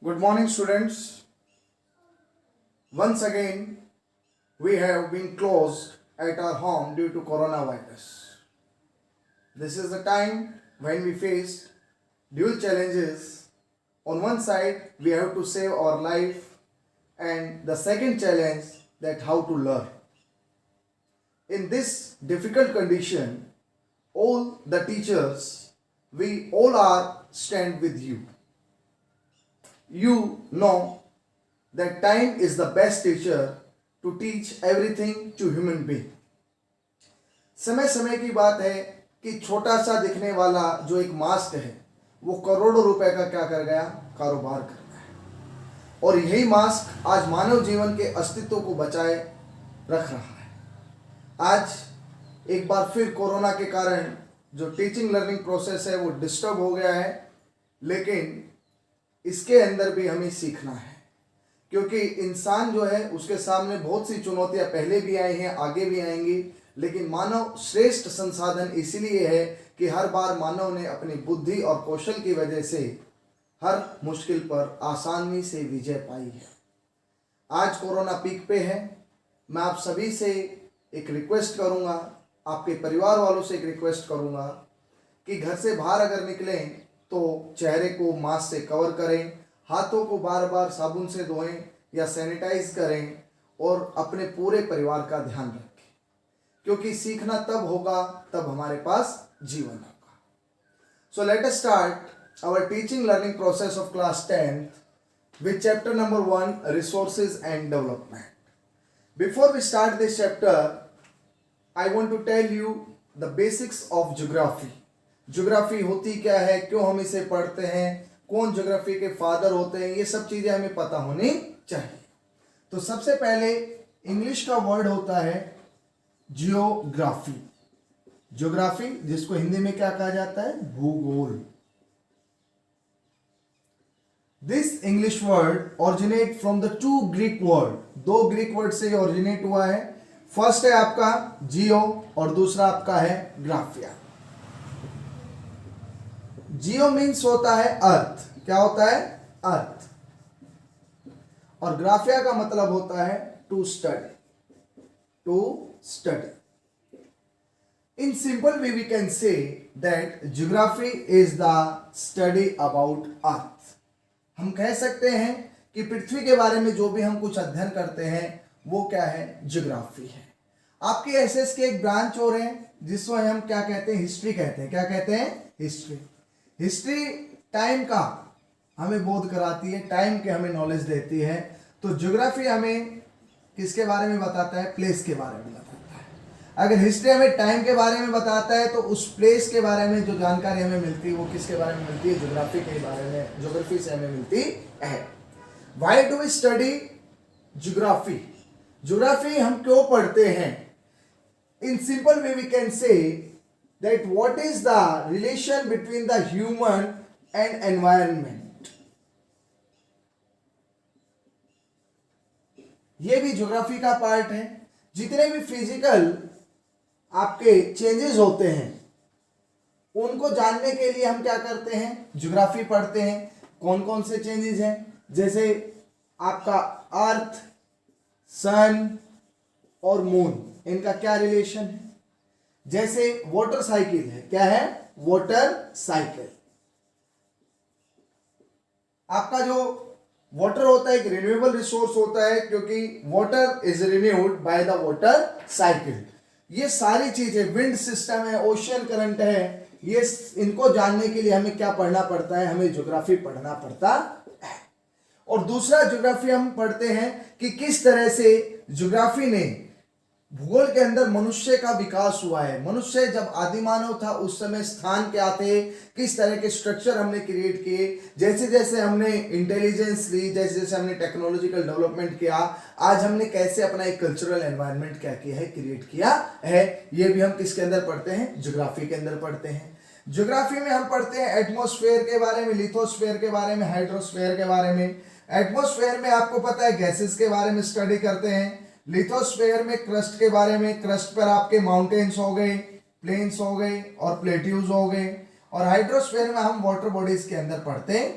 Good morning, students. Once again, we have been closed at our home due to coronavirus. This is the time when we face dual challenges. On one side, we have to save our life, and the second challenge that how to learn. In this difficult condition, all the teachers, we all are stand with you. You know that time is the best teacher to teach everything to human being. समय समय की बात है कि छोटा सा दिखने वाला जो एक मास्क है वो करोड़ों रुपए का क्या कर गया, कारोबार कर गया है। और यही मास्क आज मानव जीवन के अस्तित्व को बचाए रख रहा है। आज एक बार फिर कोरोना के कारण जो टीचिंग लर्निंग प्रोसेस है वो डिस्टर्ब हो गया है, लेकिन इसके अंदर भी हमें सीखना है, क्योंकि इंसान जो है उसके सामने बहुत सी चुनौतियां पहले भी आई हैं, आगे भी आएंगी, लेकिन मानव श्रेष्ठ संसाधन इसीलिए है कि हर बार मानव ने अपनी बुद्धि और कौशल की वजह से हर मुश्किल पर आसानी से विजय पाई है। आज कोरोना पीक पे है। मैं आप सभी से एक रिक्वेस्ट करूंगा, आपके परिवार वालों से एक रिक्वेस्ट करूंगा कि घर से बाहर अगर निकलें तो चेहरे को मास्क से कवर करें, हाथों को बार बार साबुन से धोएं या सैनिटाइज करें और अपने पूरे परिवार का ध्यान रखें, क्योंकि सीखना तब होगा तब हमारे पास जीवन होगा। So let us start our teaching learning process of class 10th with chapter number 1, resources and development. Before we start this chapter, I want to tell you the basics of geography. Geography होती क्या है, क्यों हम इसे पढ़ते हैं, कौन geography के फादर होते हैं, ये सब चीजें हमें पता होनी चाहिए। तो सबसे पहले इंग्लिश का वर्ड होता है जियोग्राफी। ज्योग्राफी जिसको हिंदी में क्या कहा जाता है, भूगोल। This English word originate from the two Greek word. दो ग्रीक वर्ड से ओरिजिनेट हुआ है। फर्स्ट है आपका जियो और दूसरा आपका है ग्राफिया। जियो मीन्स होता है अर्थ। क्या होता है, अर्थ। और ग्राफिया का मतलब होता है to study. To study. In simple way we can say that geography is the study about Earth. हम कह सकते हैं कि पृथ्वी के बारे में जो भी हम कुछ अध्ययन करते हैं वो क्या है, ज्योग्राफी है। आपके एसएस के एक ब्रांच और है जिसको हम क्या कहते हैं, हिस्ट्री कहते हैं। क्या कहते हैं, हिस्ट्री। हिस्ट्री टाइम का हमें बोध कराती है, टाइम के हमें नॉलेज देती है। तो ज्योग्राफी हमें किसके बारे में बताता है, प्लेस के बारे में बताता है। अगर हिस्ट्री हमें टाइम के बारे में बताता है तो उस प्लेस के बारे में जो जानकारी हमें मिलती है वो किसके बारे में मिलती है, ज्योग्राफी के बारे में, ज्योग्राफी से हमें मिलती है। Why do we study geography? Geography हम क्यों पढ़ते हैं? In simple way we can say that what is the relation between the human and environment. ये भी ज्योग्राफी का पार्ट है। जितने भी फिजिकल आपके चेंजेस होते हैं उनको जानने के लिए हम क्या करते हैं, ज्योग्राफी पढ़ते हैं। कौन कौन से चेंजेस हैं, जैसे आपका अर्थ, सन और मून, इनका क्या रिलेशन है। जैसे वाटर साइकिल है, क्या है, वाटर साइकिल। आपका जो वाटर होता है एक रिन्यूएबल रिसोर्स होता है, क्योंकि water is renewed by the water cycle. ये सारी चीजें, विंड सिस्टम है, ओशियन करंट है, ये इनको जानने के लिए हमें क्या पढ़ना पड़ता है, हमें ज्योग्राफी पढ़ना पड़ता है। और दूसरा ज्योग्राफी हम पढ़ते हैं कि किस तरह से ज्योग्राफी ने भूगोल के अंदर मनुष्य का विकास हुआ है। मनुष्य जब आदिमानव था उस समय स्थान क्या थे, किस तरह के स्ट्रक्चर हमने क्रिएट किए, जैसे जैसे हमने इंटेलिजेंस ली, जैसे जैसे हमने टेक्नोलॉजिकल डेवलपमेंट किया, आज हमने कैसे अपना एक कल्चरल एनवायरनमेंट क्या किया है, क्रिएट किया है। ये भी हम किसके अंदर पढ़ते हैं, ज्योग्राफी के अंदर पढ़ते हैं। ज्योग्राफी में हम पढ़ते हैं एटमॉस्फेयर के बारे में, लिथोस्फेयर के बारे में, हाइड्रोस्फेयर के बारे में। एटमॉस्फेयर में आपको पता है गैसेस के बारे में स्टडी करते हैं। लिथोस्फेयर में क्रस्ट के बारे में, क्रस्ट पर आपके माउंटेन्स हो गए, प्लेन्स हो गए और प्लेट्यूज हो गए। और हाइड्रोस्फेयर में हम वाटर बॉडीज के अंदर पढ़ते हैं।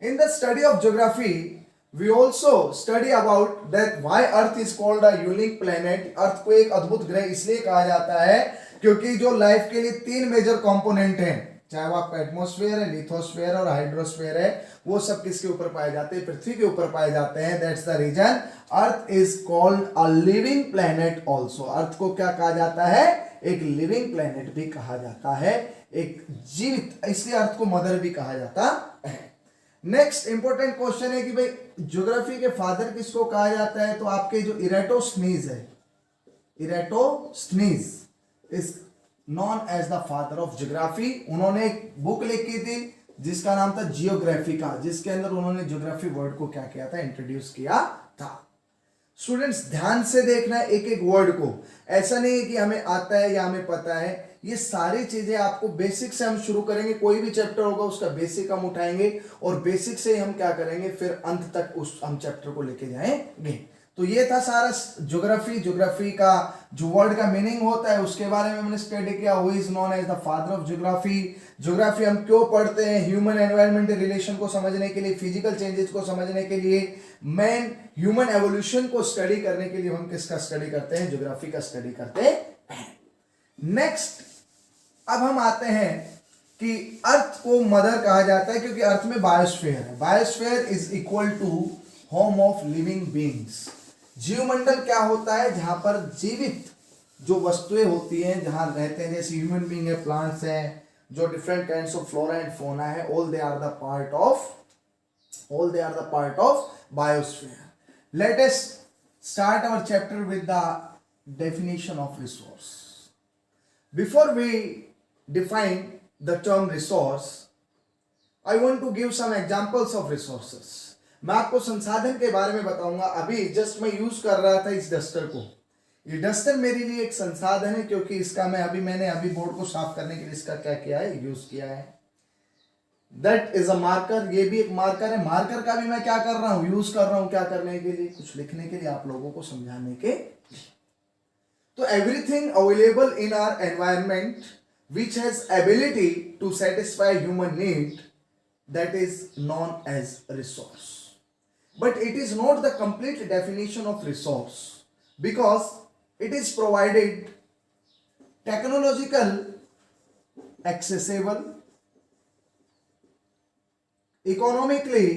In the study of geography, we also study about that why Earth is called a unique planet. अर्थ को एक अद्भुत ग्रह इसलिए कहा जाता है क्योंकि जो लाइफ के लिए तीन मेजर कंपोनेंट हैं, चाहे वो आपका एटमॉस्फेयर है, लिथोस्फेयर और हाइड्रोस्फेयर है, वो सब किसके ऊपर पाए जाते हैं? पृथ्वी के ऊपर पाए जाते हैं. That's the reason Earth is called a living planet also. Earth को क्या कहा जाता है? एक लिविंग प्लेनेट भी कहा जाता है, एक जीवित, इसलिए अर्थ को मदर भी कहा जाता है. नेक्स्ट इंपॉर्टेंट क्वेश्चन है कि भाई ज्योग्राफी के फादर किसको कहा जाता है? तो आपके जो इरेटोस्थनीज है, Eratosthenes is known as the father of geography. उन्होंने एक बुक लिखी थी जिसका नाम था जियोग्राफिका, जिसके अंदर उन्होंने ज्योग्राफी वर्ड को क्या किया था? इंट्रोड्यूस किया था. स्टूडेंट्स ध्यान से देखना है एक एक वर्ड को. ऐसा नहीं है कि हमें आता है या हमें पता है, ये सारी चीजें आपको बेसिक से हम शुरू करेंगे. कोई भी चैप्टर होगा उसका बेसिक हम उठाएंगे और बेसिक से हम क्या करेंगे, फिर अंत तक उस हम चैप्टर को लेके जाएंगे. तो ये था सारा ज्योग्राफी का जो वर्ड का मीनिंग होता है उसके बारे में हमने स्टडी किया. Who is known as the father of geography. Geography हम क्यों पढ़ते हैं? ह्यूमन एनवायरमेंट रिलेशन को समझने के लिए, फिजिकल चेंजेस को समझने के लिए, मैन ह्यूमन एवोल्यूशन को स्टडी करने के लिए हम किसका स्टडी करते हैं? ज्योग्राफी का स्टडी करते हैं. नेक्स्ट अब हम आते हैं कि अर्थ को मदर कहा जाता है क्योंकि अर्थ में बायोस्फीयर है. Biosphere is equal to home of living beings. जीवमंडल क्या होता है? जहां पर जीवित जो वस्तुएं होती हैं, जहां रहते हैं, जैसे ह्यूमन बीइंग है, प्लांट्स हैं, जो different kinds of flora and fauna है, all they are the part of biosphere. Let us start our chapter with the definition of resource. Before we define the term resource, I want to give some examples of resources. मैं आपको संसाधन के बारे में बताऊंगा. अभी just मैं use कर रहा था इस डस्टर को. ये डस्टर मेरे लिए एक संसाधन है क्योंकि इसका मैंने अभी बोर्ड को साफ करने के लिए इसका क्या किया है? यूज किया है. That is a marker. ये भी एक मार्कर है. मार्कर का भी मैं क्या कर रहा हूं? यूज कर रहा हूं. क्या करने के लिए? कुछ लिखने के लिए, आप लोगों को समझाने के. तो everything available in our environment which has ability to satisfy human need, that is known as resource. But it is not the complete definition of resource because it is provided technological accessible, economically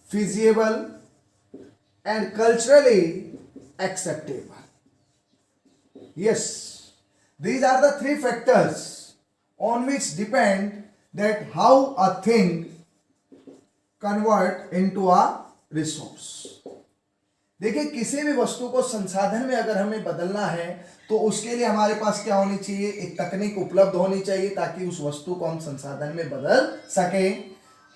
feasible and culturally acceptable. Yes, these are the three factors on which depend that how a thing convert into a resource. देखिए, किसी भी वस्तु को संसाधन में अगर हमें बदलना है तो उसके लिए हमारे पास क्या होनी चाहिए? एक तकनीक उपलब्ध होनी चाहिए ताकि उस वस्तु को हम संसाधन में बदल सकें.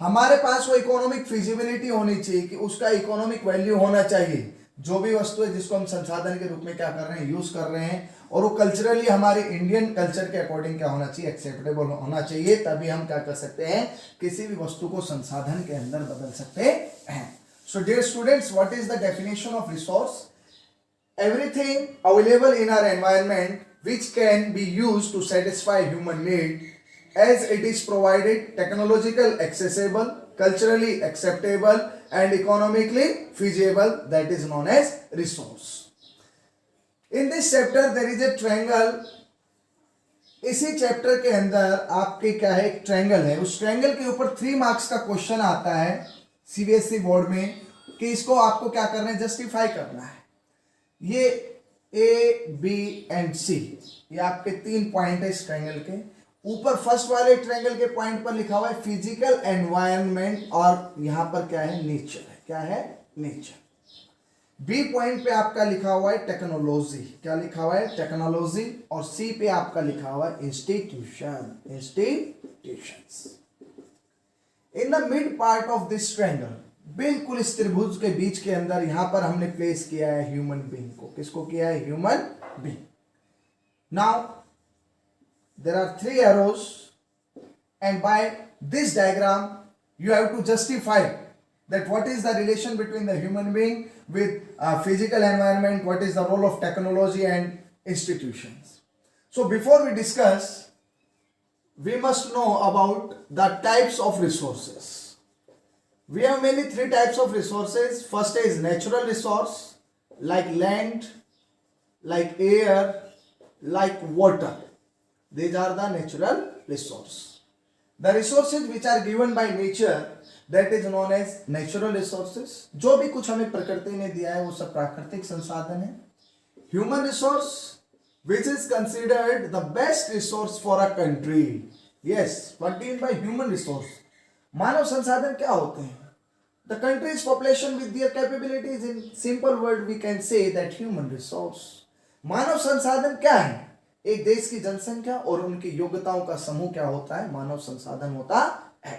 हमारे पास वो इकोनॉमिक फिजिबिलिटी होनी चाहिए कि उसका इकोनॉमिक वैल्यू होना चाहिए, जो भी वस्तु है जिसको हम संसाधन के रूप में क्या कर रहे हैं? यूज कर रहे हैं. और वो कल्चरली हमारे इंडियन कल्चर के अकॉर्डिंग क्या होना चाहिए? एक्सेप्टेबल होना चाहिए. तभी हम क्या कर सकते हैं? किसी भी वस्तु को संसाधन के अंदर बदल सकते हैं. So dear students, what is the definition of resource? Everything available in our environment which can be used to satisfy human need as it is provided technological accessible, culturally acceptable and economically feasible, that is known as resource. In this chapter there is a triangle. इसी chapter के अंदर आपके क्या है? एक triangle है. उस triangle के ऊपर 3 मार्क्स का क्वेश्चन आता है सीबीएसई बोर्ड में कि इसको आपको क्या करना है? जस्टिफाई करना है. ये ए बी एंड सी, ये आपके 3 पॉइंट है इस ट्रायंगल के ऊपर. फर्स्ट वाले ट्रायंगल के पॉइंट पर लिखा हुआ है फिजिकल एनवायरनमेंट और यहां पर क्या है? नेचर है. क्या है? नेचर. बी पॉइंट पे आपका लिखा हुआ है टेक्नोलॉजी. क्या लिखा हुआ है? टेक्नोलॉजी. और सी पे आपका लिखा हुआ है institution, institutions. In the mid part of this triangle, बिल्कुल इस त्रिभुज के बीच के अंदर यहां पर हमने प्लेस किया है ह्यूमन बीइंग को. किसको किया है? Human being. Now there are 3 arrows and by this diagram you have to justify that what is the relation between the human being with physical environment, what is the role of technology and institutions. So before we discuss, we must know about the types of resources. We have mainly three types of resources. First is natural resource, like land, like air, like water. These are the natural resource. The resources which are given by nature, that is known as natural resources. जो भी कुछ हमें प्रकृति ने दिया है वो सब प्राकृतिक संसाधन है. Human resource, which is considered the best resource for a country. Yes, what do you mean by human resource? मानव संसाधन क्या होते हैं? The country's population with their capabilities, in simple word we can say that human resource. मानव संसाधन क्या है? एक देश की जनसंख्या और उनकी योग्यताओं का समूह क्या होता है? मानव संसाधन होता है.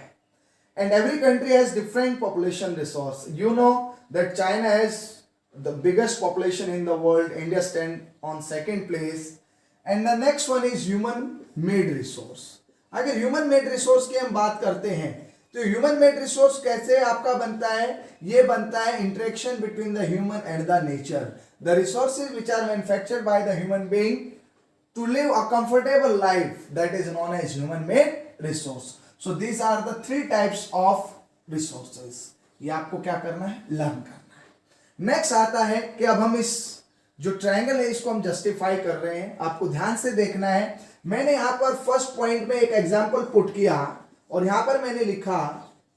And every country has different population resource. You know that China has the biggest population in the world. India stand on second place. And the next one is human made resource. अगर human made resource की हम बात करते हैं तो human made resource कैसे आपका बनता है? ये बनता है interaction between the human and the nature. The resources which are manufactured by the human being to live a comfortable life, that is known as human made resource. So these are the three types of resources. ये आपको क्या करना है? Learn करना है. Next आता है कि अब हम इस जो ट्रायंगल है इसको हम जस्टिफाई कर रहे हैं. आपको ध्यान से देखना है. मैंने यहां पर फर्स्ट पॉइंट में एक एग्जांपल पुट किया और यहां पर मैंने लिखा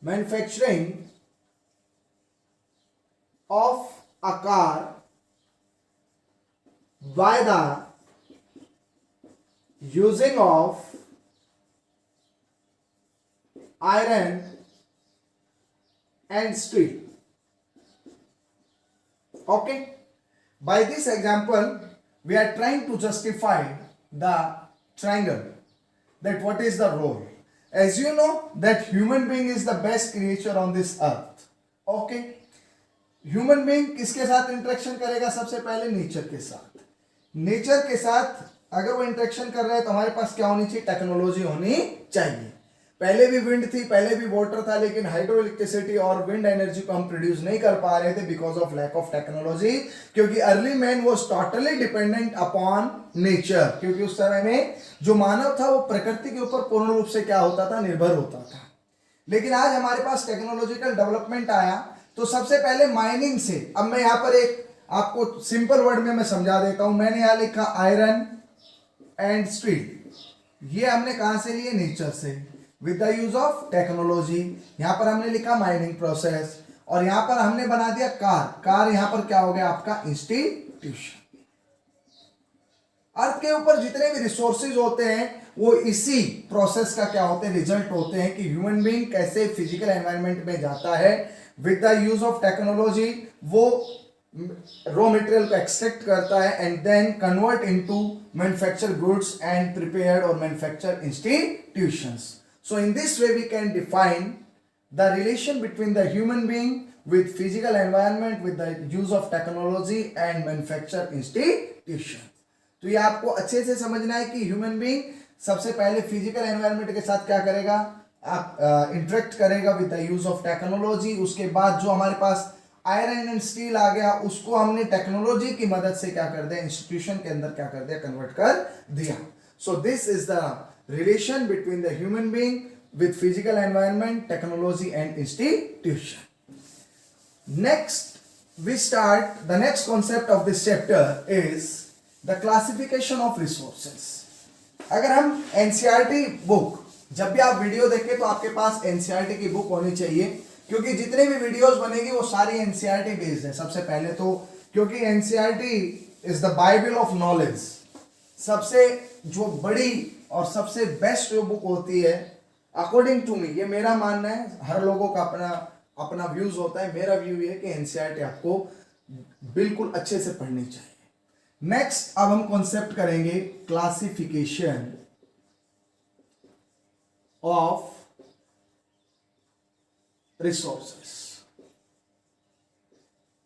manufacturing of a car by the using of iron and steel. Okay, by this example we are trying to justify the triangle, that what is the role. As you know that human being is the best creature on this earth. Okay, human being किसके साथ interaction करेगा? सबसे पहले nature के साथ. Nature के साथ अगर वो इंटरेक्शन कर रहा है तो हमारे पास क्या होनी चाहिए? टेक्नोलॉजी होनी चाहिए. पहले भी विंड थी, पहले भी वाटर था, लेकिन हाइड्रो इलेक्ट्रिसिटी और विंड एनर्जी को हम प्रोड्यूस नहीं कर पा रहे थे because of lack of technology. क्योंकि early man was totally dependent upon nature. क्योंकि उस समय में जो मानव था वो प्रकृति के ऊपर पूर्ण रूप से क्या होता था? निर्भर होता था. लेकिन आज हमारे पास टेक्नोलॉजिकल डेवलपमेंट आया तो सबसे पहले माइनिंग से. अब मैं यहाँ पर एक आपको सिंपल वर्ड में मैं समझा देता हूं. मैंने यहाँ लिखा आयरन एंड स्टील. ये हमने कहां से लिए? नेचर से, with the use of technology. यहां पर हमने लिखा माइनिंग प्रोसेस और यहां पर हमने बना दिया कार. कार यहां पर क्या हो गया? आपका इंस्टीट्यूशन. अर्थ के ऊपर जितने भी रिसोर्सेज होते हैं वो इसी प्रोसेस का क्या होते हैं? रिजल्ट होते हैं कि ह्यूमन बीइंग कैसे फिजिकल एनवायरनमेंट में जाता है with the use of technology. वो रॉ मटेरियल को एक्सट्रैक्ट करता है and then convert into manufacture goods and prepared और manufacture institutions. So in this way we can define the relation between the human being with physical environment with the use of technology and manufacture institution. तो ये आपको अच्छे से समझना है कि human being सबसे पहले फिजिकल एनवायरनमेंट के साथ क्या करेगा? आप इंटरेक्ट करेगा with the use of technology. उसके बाद जो हमारे पास आयरन एंड स्टील आ गया उसको हमने टेक्नोलॉजी की मदद से क्या कर दिया? इंस्टीट्यूशन के अंदर क्या कर दिया? कन्वर्ट कर दिया. So this is the relation between the human being with physical environment, technology and institution. Next we start the next concept of this chapter is the classification of resources. अगर हम NCERT book, जब भी आप video देखें तो आपके पास NCERT की book होनी चाहिए क्योंकि जितने भी वीडियोस बनेगी वो सारी NCERT बेस्ड है. सबसे पहले तो क्योंकि NCERT is the Bible of knowledge. सबसे जो बड़ी और सबसे बेस्ट जो बुक होती है अकॉर्डिंग टू मी, ये मेरा मानना है, हर लोगों का अपना अपना व्यूज होता है. मेरा व्यू ये है कि एनसीईआरटी आपको बिल्कुल अच्छे से पढ़नी चाहिए. नेक्स्ट अब हम कॉन्सेप्ट करेंगे क्लासिफिकेशन ऑफ रिसोर्सेस.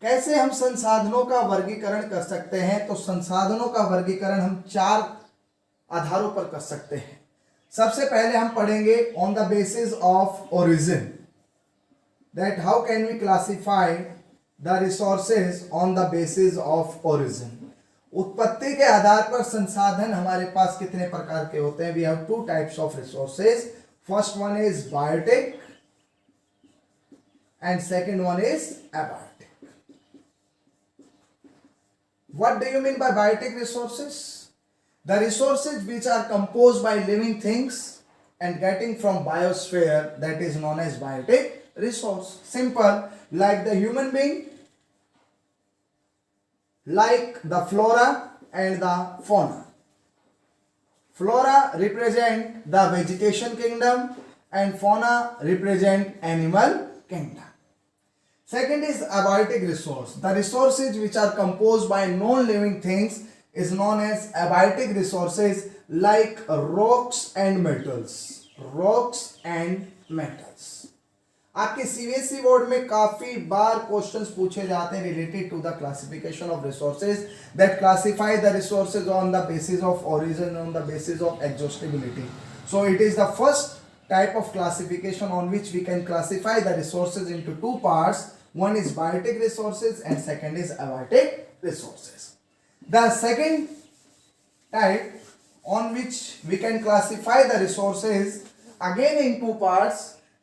कैसे हम संसाधनों का वर्गीकरण कर सकते हैं? तो संसाधनों का वर्गीकरण हम चार आधारों पर कर सकते हैं. सबसे पहले हम पढ़ेंगे on the basis of origin, that how can we classify the resources on the basis of origin. उत्पत्ति के आधार पर संसाधन हमारे पास कितने प्रकार के होते हैं? We have two types of resources. First one is biotic and second one is abiotic. What do you mean by biotic resources? The resources which are composed by living things and getting from biosphere, that is known as biotic resource. Simple, like the human being, like the flora and the fauna. Flora represent the vegetation kingdom and fauna represent animal kingdom. Second is abiotic resource. The resources which are composed by non-living things is known as abiotic resources, like rocks and metals. Rocks and metals. आपके CBSE board में काफी बार questions पूछे जाते हैं related to the classification of resources that classify the resources on the basis of origin, on the basis of exhaustibility. So it is the first type of classification on which we can classify the resources into two parts. One is biotic resources and second is abiotic resources. The second type on which we can classify the resources again in two parts,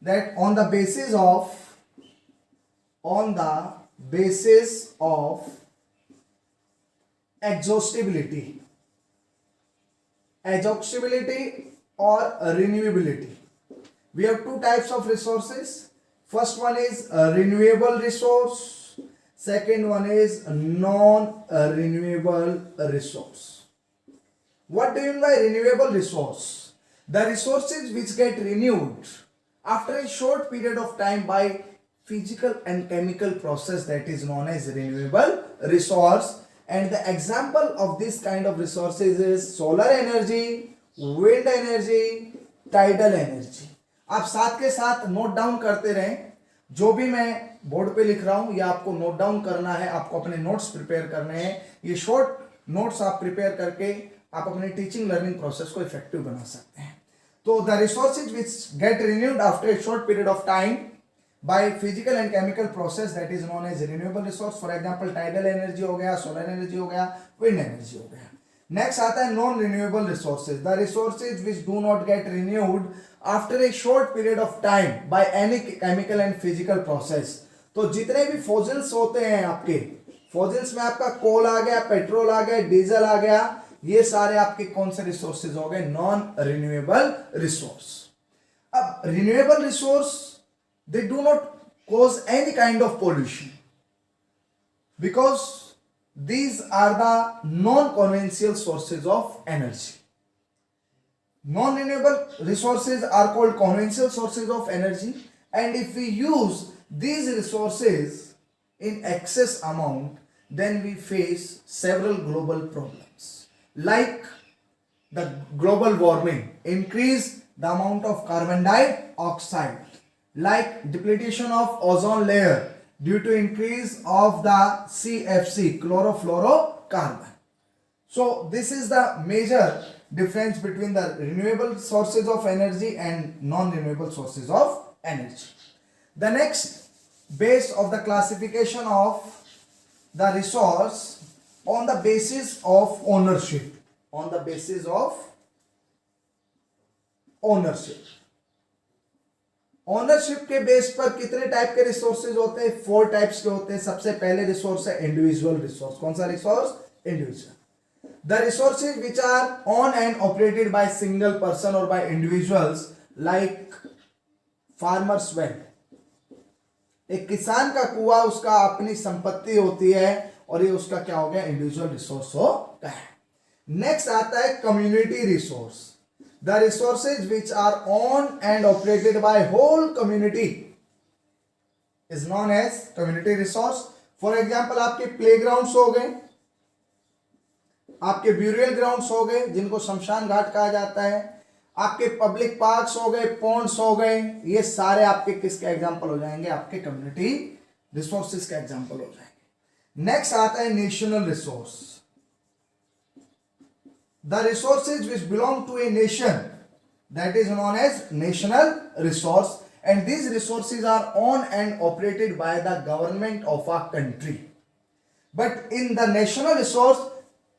that on the basis of exhaustibility or renewability. We have two types of resources. First one is a renewable resource, second one is a non-renewable resource. What do you mean by renewable resource? The resources which get renewed after a short period of time by physical and chemical process, that is known as renewable resource. And the example of this kind of resources is solar energy, wind energy, tidal energy. आप साथ के साथ note down करते रहें, जो भी मैं board पे लिख रहा हूं या आपको नोट डाउन करना है, आपको अपने नोट्स प्रिपेयर करने हैं. ये शॉर्ट नोट्स आप प्रिपेयर करके आप अपने टीचिंग लर्निंग प्रोसेस को इफेक्टिव बना सकते हैं. तो the resources which get renewed after a short period of time by physical and chemical process, that is known as renewable resource. For example tidal energy हो गया, सोलर एनर्जी हो गया, wind energy हो गया. नेक्स्ट आता है non renewable resources. The resources which do not gate renewed after a short period of time by any chemical and physical process. तो जितने भी फॉसिल्स होते हैं आपके, फॉसिल्स में आपका कोल आ गया, पेट्रोल आ गया, डीजल आ गया, ये सारे आपके कौन से रिसोर्सेज हो गए? Non renewable resource. अब renewable resource they do not cause any kind of pollution because these are the non-conventional sources of energy. Non-renewable resources are called conventional sources of energy, and if we use these resources in excess amount, then we face several global problems, like the global warming, increase the amount of carbon dioxide, like depletion of ozone layer due to increase of the CFC, chlorofluorocarbon. So this is the major difference between the renewable sources of energy and non-renewable sources of energy. The next base of the classification of the resource on the basis of ownership. On the basis of ownership. Ownership के base पर कितने type के resources होते हैं? 4 types के होते हैं. सबसे पहले रिसोर्स है इंडिविजुअल रिसोर्स. कौन सा रिसोर्स? Individual. The resources which are owned and operated by single person और by individuals, like farmers well. एक किसान का कुआं उसका अपनी संपत्ति होती है और ये उसका क्या हो गया? इंडिविजुअल रिसोर्स हो गया. नेक्स्ट आता है community resource. The resources which are owned and operated by whole community is known as community resource. For example, आपके प्लेग्राउंड्स हो गए, आपके ब्यूरियल ग्राउंड्स हो गए जिनको शमशान घाट कहा जाता है, आपके पब्लिक पार्क्स हो गए, पॉन्ड्स हो गए, ये सारे आपके किसके एग्जाम्पल हो जाएंगे? आपके कम्युनिटी रिसोर्सेज का एग्जाम्पल हो जाएंगे. नेक्स्ट आता है national resource. The resources which belong to a nation, that is known as national resource, and these resources are owned and operated by the government of a country. But in the national resource,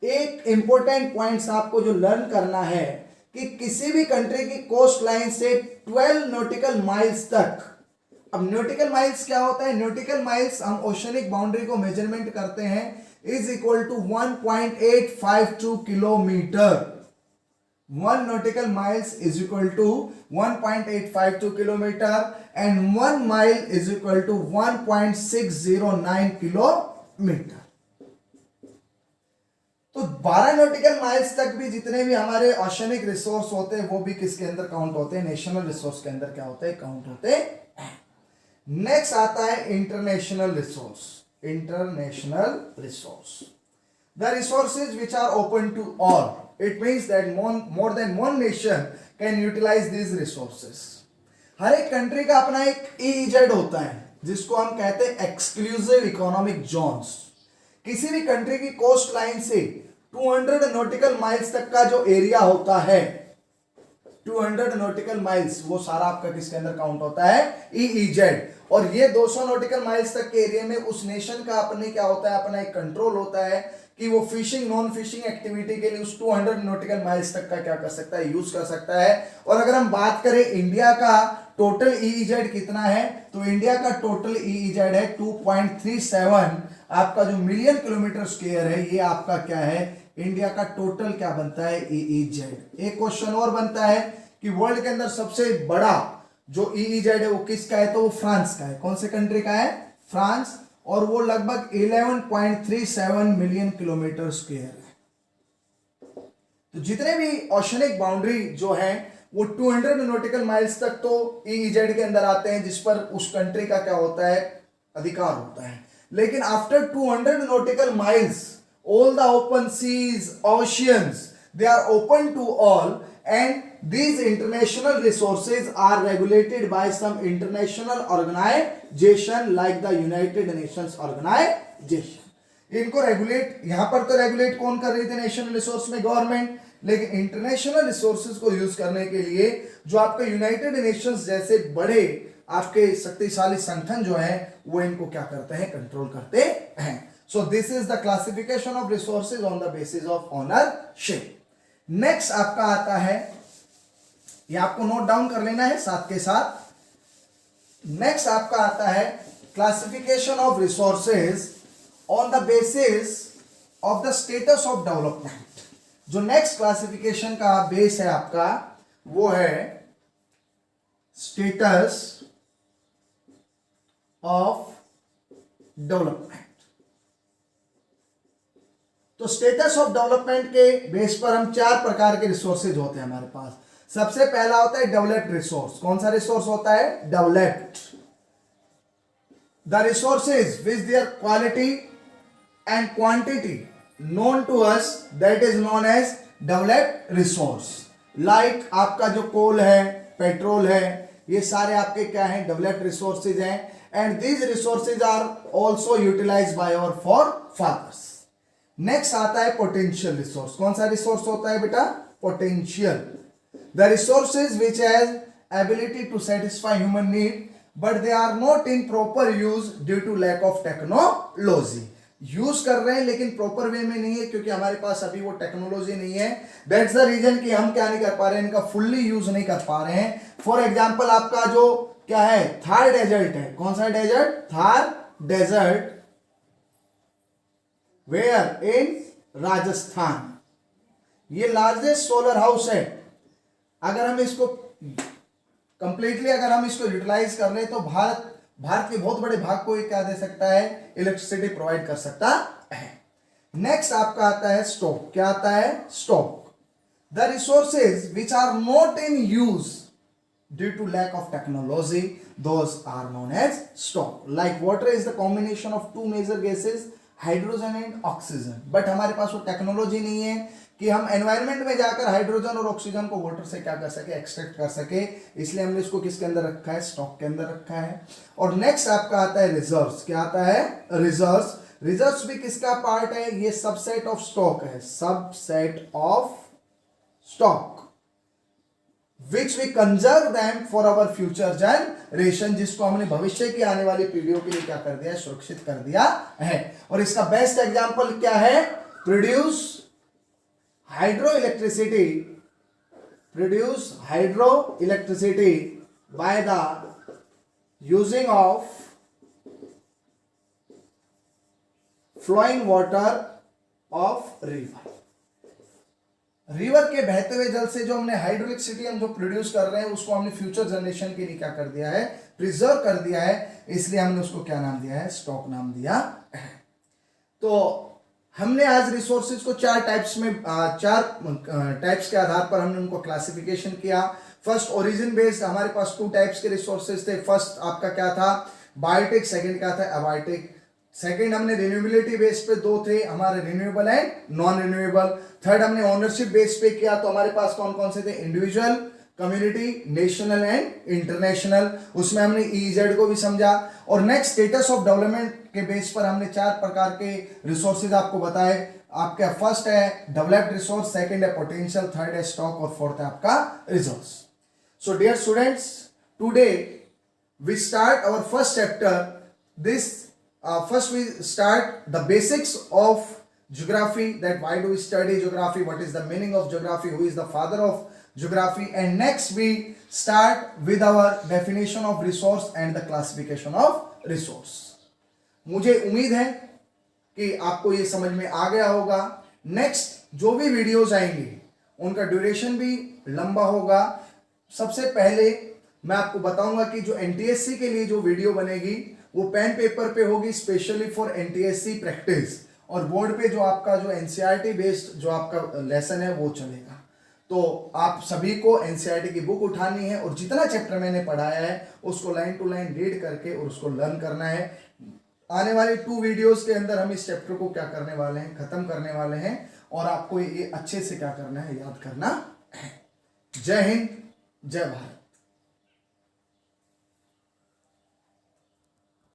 एक important points आपको जो learn करना है कि किसी भी country की coast line से 12 नॉटिकल माइल्स तक अब न्यूटिकल माइल्स क्या होता है? न्यूटिकल माइल्स हम ओशनिक बाउंड्री को मेजरमेंट करते हैं is equal to 1.852 kilometre. 1 nautical miles is equal to 1.852 kilometer and 1 mile is equal to 1.609 kilometer. तो 12 नॉटिकल माइल्स तक भी जितने भी हमारे ओशनिक रिसोर्स होते हैं वो भी किसके अंदर काउंट होते हैं? नेशनल रिसोर्स के अंदर क्या होते हैं? काउंट होते हैं. नेक्स्ट आता है international resource. International resource, the resources which are open to all. It means that more than one nation can utilize these resources. हर एक कंट्री का अपना एक EEZ होता है जिसको हम कहते हैं एक्सक्लूसिव इकोनॉमिक जोन्स. किसी भी कंट्री की कोस्ट लाइन से 200 नॉटिकल माइल्स तक का जो एरिया होता है, 200 नॉटिकल माइल्स, वो सारा आपका किसके अंदर काउंट होता है? EEZ. और ये 200 नॉटिकल माइल्स तक के एरिया में उस नेशन का अपने क्या होता है? अपना एक कंट्रोल होता है कि वो फिशिंग नॉन फिशिंग एक्टिविटी के लिए उस 200 नॉटिकल माइल्स तक का क्या कर सकता है? यूज कर सकता है. और अगर हम बात करें इंडिया का टोटल EEZ कितना है, तो इंडिया का टोटल EEZ है 2.37. आपका जो मिलियन किलोमीटर स्क्वायर है ये आपका क्या है? इंडिया का टोटल क्या बनता है? EEZ. एक क्वेश्चन और बनता है कि वर्ल्ड के अंदर सबसे बड़ा जो EEZ है वो किसका है? तो वो फ्रांस का है. कौन से कंट्री का है? फ्रांस. और वो लगभग 11.37 मिलियन किलोमीटर स्क्वायर है. तो जितने भी ओशनिक बाउंड्री जो है वो 200 नॉटिकल माइल्स तक तो EEZ के अंदर आते हैं जिस पर उस कंट्री का क्या होता है? अधिकार होता है. लेकिन after 200 nautical miles all the open seas, oceans, they are open to all, and these international resources are regulated by some international organization like the United Nations organization. इनको रेगुलेट, यहां पर तो रेगुलेट कौन कर रही थी नेशनल रिसोर्स में? Government. लेकिन इंटरनेशनल रिसोर्सेज को यूज करने के लिए जो आपके यूनाइटेड नेशंस जैसे बड़े आपके शक्तिशाली संगठन जो है वो इनको क्या करते हैं? कंट्रोल करते हैं. So this is the classification of resources on the basis of ownership. Next आपका आता है, ये आपको नोट डाउन कर लेना है साथ के साथ. नेक्स्ट आपका आता है classification of resources on the basis of the status of development. जो नेक्स्ट क्लासिफिकेशन का बेस है आपका वो है स्टेटस ऑफ डेवलपमेंट. तो स्टेटस ऑफ डेवलपमेंट के बेस पर हम 4 प्रकार के रिसोर्सेज होते हैं हमारे पास. सबसे पहला होता है डेवलप्ड रिसोर्स. कौन सा रिसोर्स होता है? Developed. The resources which there quality and quantity known to us, that is known as developed resource. Like आपका जो कोल है, पेट्रोल है, ये सारे आपके क्या हैं? डेवलप्ड रिसोर्सेज हैं. And these resources are also utilised by our fathers. Next आता है पोटेंशियल रिसोर्स. कौन सा रिसोर्स होता है बेटा? Potential. The resources which has ability to satisfy human need but they are not in proper use due to lack of technology. Use कर रहे हैं लेकिन प्रॉपर वे में नहीं है क्योंकि हमारे पास अभी वो टेक्नोलॉजी नहीं है. दैट्स द रीजन कि हम क्या नहीं कर पा रहे हैं? इनका फुल्ली यूज नहीं कर पा रहे हैं. फॉर एग्जाम्पल आपका जो क्या है? थार डेजर्ट है. कौन सा डेजर्ट? थार डेजर्ट. वेयर? इन राजस्थान. ये लार्जेस्ट सोलर हाउस है. अगर हम इसको कंप्लीटली अगर हम इसको यूटिलाइज कर ले तो भारत के बहुत बड़े भाग को ये क्या दे सकता है? इलेक्ट्रिसिटी प्रोवाइड कर सकता है. नेक्स्ट आपका आता है स्टॉक. क्या आता है? Stock. The resources which are not in use due to lack of technology, those are known as stock. Like water is the combination of 2 major gases, hydrogen and oxygen. But हमारे पास वो technology नहीं है कि हम environment में जाकर hydrogen और ऑक्सीजन को वाटर से क्या कर सके? एक्सट्रैक्ट कर सके. इसलिए हमने इसको किसके अंदर रखा है? स्टॉक के अंदर रखा है. और नेक्स्ट आपका आता है रिजर्व्स. क्या आता है? रिजर्व्स. रिजर्व्स भी किसका पार्ट है? ये सबसेट ऑफ स्टॉक है. Subset of stock which we conserve them for our future generation, जिसको हमने भविष्य की आने वाली पीढ़ियों के लिए क्या कर दिया? सुरक्षित कर दिया है. और इसका बेस्ट एग्जांपल क्या है? Produce hydroelectricity by the using of flowing water of river. River के बहते हुए जल से जो हमने हाइड्रोइलेक्ट्रिसिटी हम जो प्रोड्यूस कर रहे हैं उसको हमने फ्यूचर जनरेशन के लिए क्या कर दिया है, प्रिजर्व कर दिया है, इसलिए हमने उसको क्या नाम दिया है, स्टॉक नाम दिया है। तो हमने आज रिसोर्सेज को चार टाइप्स के आधार पर हमने उनको क्लासिफिकेशन किया। फर्स्ट ओरिजिन बेस्ड, हमारे पास 2 टाइप्स के रिसोर्सेज थे। फर्स्ट आपका क्या था, बायोटिक, सेकंड क्या था, अबायोटिक। सेकंड हमने रिन्यूएबिलिटी बेस पे 2 थे हमारे, renewable and non renewable. Third हमने ओनरशिप बेस पे किया, तो हमारे पास कौन कौन से थे, individual, community, national and international. उसमें हमने ईजेड को भी समझा। और नेक्स्ट स्टेटस ऑफ डेवलपमेंट के बेस पर हमने 4 प्रकार के रिसोर्सेज आपको बताए। आपका फर्स्ट है डेवलप्ड रिसोर्स, सेकंड है पोटेंशियल, थर्ड है स्टॉक और फोर्थ है आपका resource. So dear students, today we start our first chapter. First we start the basics of geography, that why do we study geography, what is the meaning of geography, who is the father of geography, and next we start with our definition of resource and the classification of resource. मुझे उम्मीद है कि आपको ये समझ में आ गया होगा। नेक्स्ट जो भी वीडियोस आएंगे उनका ड्यूरेशन भी लंबा होगा। सबसे पहले मैं आपको बताऊंगा कि जो एनटीएससी के लिए जो वीडियो बनेगी वो पेन पेपर पे होगी, स्पेशली फॉर एनटीएससी प्रैक्टिस, और बोर्ड पे जो आपका जो एनसीईआरटी बेस्ड जो आपका लेसन है वो चलेगा। तो आप सभी को एनसीईआरटी की बुक उठानी है और जितना चैप्टर मैंने पढ़ाया है उसको लाइन टू लाइन रीड करके और उसको लर्न करना है। आने वाले 2 वीडियोस के अंदर हम इस चैप्टर को क्या करने वाले हैं, खत्म करने वाले हैं, और आपको ये अच्छे से क्या करना है, याद करना है। जय हिंद, जय भारत।